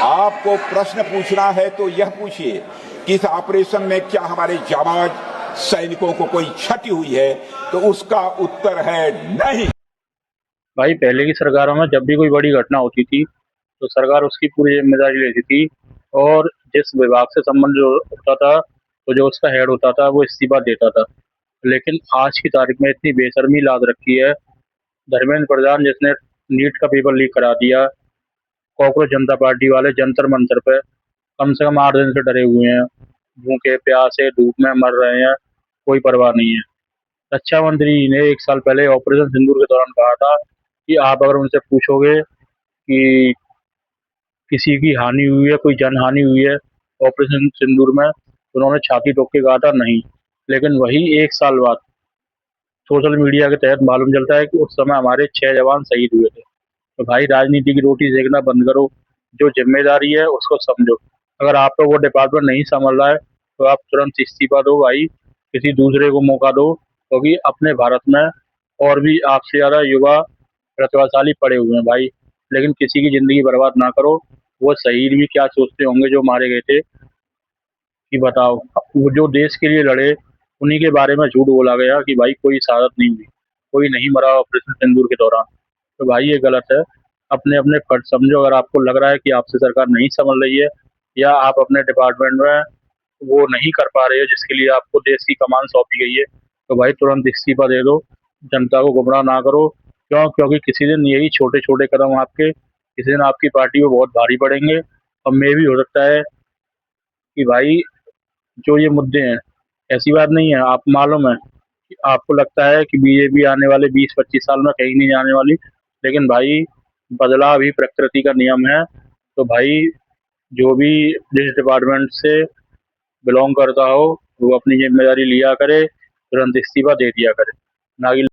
आपको प्रश्न पूछना है तो यह पूछिए कि इस ऑपरेशन में क्या हमारे जाबाज सैनिकों को कोई क्षति हुई है, तो उसका उत्तर है नहीं। भाई पहले की सरकारों में जब भी कोई बड़ी घटना होती थी तो सरकार उसकी पूरी जिम्मेदारी लेती थी और जिस विभाग से संबंध जो होता था तो जो उसका हेड होता था वो इस्तीफा देता था। लेकिन आज की तारीख में इतनी बेशर्मी लाद रखी है। धर्मेंद्र प्रधान जिसने नीट का पेपर लीक करा दिया, कॉकरोच जनता पार्टी वाले जंतर मंतर पे कम से कम 8 दिन से डरे हुए हैं, भूखे प्यासे धूप में मर रहे हैं, कोई परवाह नहीं है। रक्षा मंत्री ने 1 साल पहले ऑपरेशन सिंदूर के दौरान कहा था कि आप अगर उनसे पूछोगे कि किसी की हानि हुई है, कोई जनहानि हुई है ऑपरेशन सिंदूर में, तो उन्होंने छाती ठोक के कहा था नहीं। लेकिन वही 1 साल बाद सोशल मीडिया के तहत मालूम चलता है कि उस समय हमारे 6 जवान शहीद हुए थे। तो भाई राजनीति की रोटी सेकना बंद करो, जो जिम्मेदारी है उसको समझो। अगर आपका वो डिपार्टमेंट नहीं संभल रहा है तो आप तुरंत इस्तीफा दो भाई, किसी दूसरे को मौका दो, क्योंकि अपने भारत में और भी आपसे ज़्यादा युवा प्रतिभाशाली पड़े हुए हैं भाई। लेकिन किसी की ज़िंदगी बर्बाद ना करो। वो शहीद भी क्या सोचते होंगे जो मारे गए थे, कि बताओ। वो जो देश के लिए लड़े उन्हीं के बारे में झूठ बोला गया कि भाई कोई शहादत नहीं हुई, कोई नहीं मरा ऑपरेशन सिंदूर के दौरान। तो भाई ये गलत है। अपने अपने फर्ज समझो। अगर आपको लग रहा है कि आपसे सरकार नहीं संभल रही है या आप अपने डिपार्टमेंट में वो नहीं कर पा रहे हो जिसके लिए आपको देश की कमान सौंपी गई है, तो भाई तुरंत इस्तीफा दे दो। जनता को गुमराह ना करो। क्योंकि किसी दिन यही छोटे छोटे कदम आपके किसी दिन आपकी पार्टी को बहुत भारी पड़ेंगे। और मे भी हो सकता है कि भाई जो ये मुद्दे हैं, ऐसी बात नहीं है, आप मालूम है कि आपको लगता है कि बीजेपी आने वाले 20-25 साल में कहीं नहीं जाने वाली। लेकिन भाई बदलाव ही प्रकृति का नियम है। तो भाई जो भी जिस डिपार्टमेंट से बिलोंग करता हो वो अपनी जिम्मेदारी लिया करे, तुरंत इस्तीफा दे दिया करे, ना कि